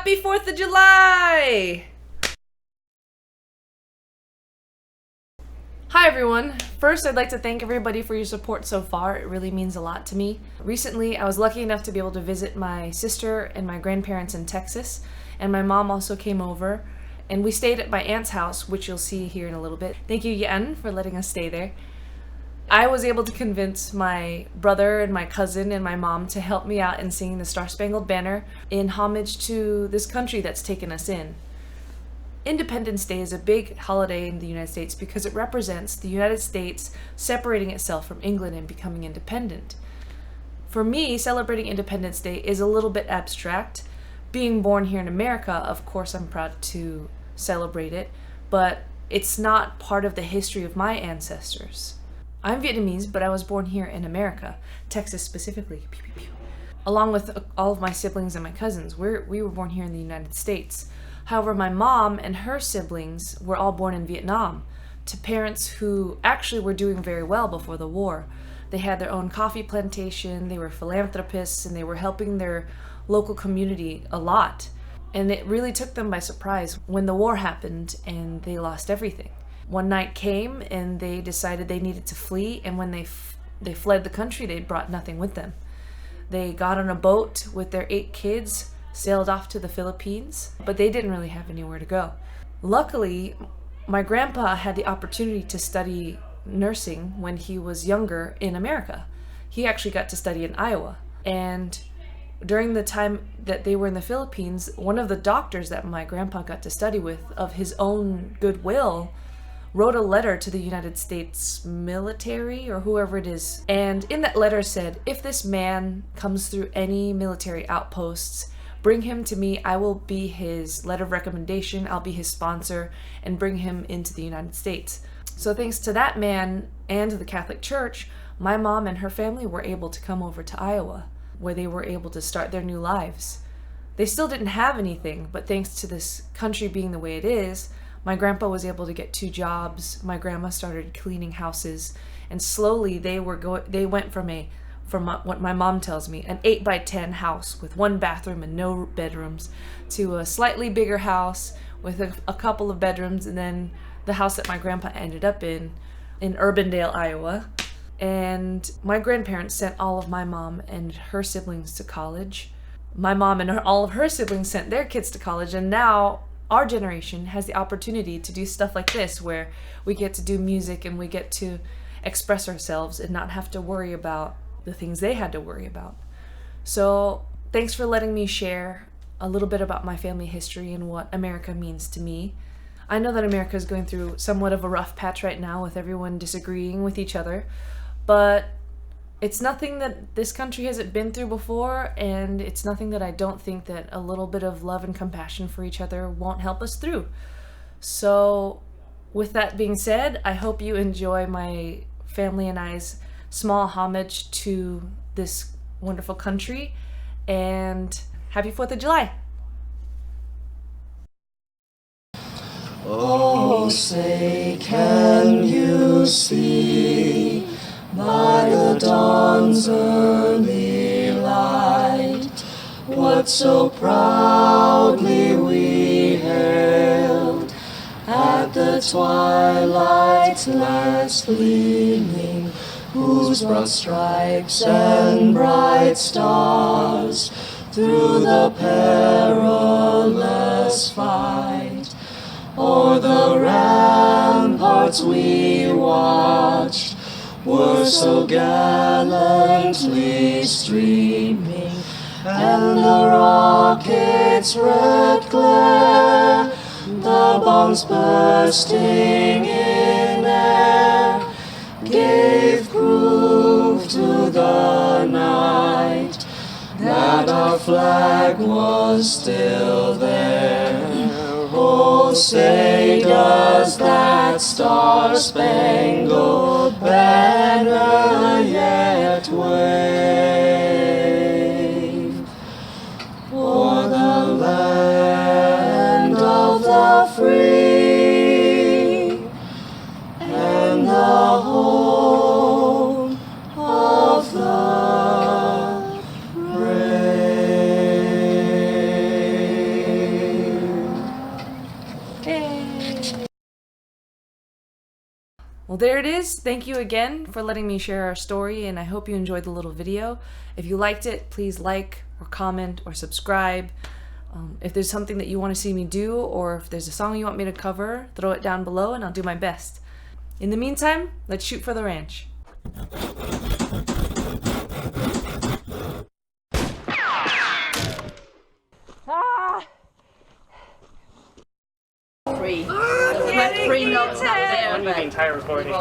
Happy 4th of July! Hi everyone! First, I'd like to thank everybody for your support so far. It really means a lot to me. Recently, I was lucky enough to be able to visit my sister and my grandparents in Texas, and my mom also came over, and we stayed at my aunt's house, which you'll see here in a little bit. Thank you, Yen, for letting us stay there. I was able to convince my brother and my cousin and my mom to help me out in singing the Star Spangled Banner in homage to this country that's taken us in. Independence Day is a big holiday in the United States because it represents the United States separating itself from England and becoming independent. For me, celebrating Independence Day is a little bit abstract. Being born here in America, of course I'm proud to celebrate it, but it's not part of the history of my ancestors. I'm Vietnamese, but I was born here in America, Texas specifically. Pew, pew, pew. Along with all of my siblings and my cousins, we were born here in the United States. However, my mom and her siblings were all born in Vietnam, to parents who actually were doing very well before the war. They had their own coffee plantation, they were philanthropists, and they were helping their local community a lot. And it really took them by surprise when the war happened and they lost everything. One night came and they decided they needed to flee, and when they fled the country, they brought nothing with them. They got on a boat with their 8 kids, sailed off to the Philippines, but they didn't really have anywhere to go. Luckily, my grandpa had the opportunity to study nursing when he was younger in America. He actually got to study in Iowa, and during the time that they were in the Philippines, one of the doctors that my grandpa got to study with, of his own goodwill, wrote a letter to the United States military or whoever it is. And in that letter said, if this man comes through any military outposts, bring him to me. I will be his letter of recommendation. I'll be his sponsor and bring him into the United States. So thanks to that man and the Catholic Church, my mom and her family were able to come over to Iowa, where they were able to start their new lives. They still didn't have anything, but thanks to this country being the way it is, my grandpa was able to get 2 jobs. My grandma started cleaning houses, and slowly they went from what my mom tells me, an 8x10 house with 1 bathroom and no bedrooms, to a slightly bigger house with a couple of bedrooms, and then the house that my grandpa ended up in Urbandale, Iowa. And my grandparents sent all of my mom and her siblings to college. My mom and all of her siblings sent their kids to college, and now our generation has the opportunity to do stuff like this, where we get to do music and we get to express ourselves and not have to worry about the things they had to worry about. So thanks for letting me share a little bit about my family history and what America means to me. I know that America is going through somewhat of a rough patch right now with everyone disagreeing with each other, but it's nothing that this country hasn't been through before, and it's nothing that I don't think that a little bit of love and compassion for each other won't help us through. So with that being said, I hope you enjoy my family and I's small homage to this wonderful country, and happy 4th of July! Oh, say, can you see by the dawn's early light what so proudly we hailed at the twilight's last gleaming, whose broad stripes and bright stars through the perilous fight o'er the ramparts we watched were so gallantly streaming, and the rocket's red glare, the bombs bursting in air, gave proof to the night that our flag was still there. Oh, say, does that star-spangled banner yet wave o'er the land of the free and the home of the brave? Well, there it is. Thank you again for letting me share our story, and I hope you enjoyed the little video. If you liked it, please like or comment or subscribe. If there's something that you want to see me do, or if there's a song you want me to cover, throw it down below and I'll do my best. In the meantime, let's shoot for the ranch. Three notes up there, The entire recording.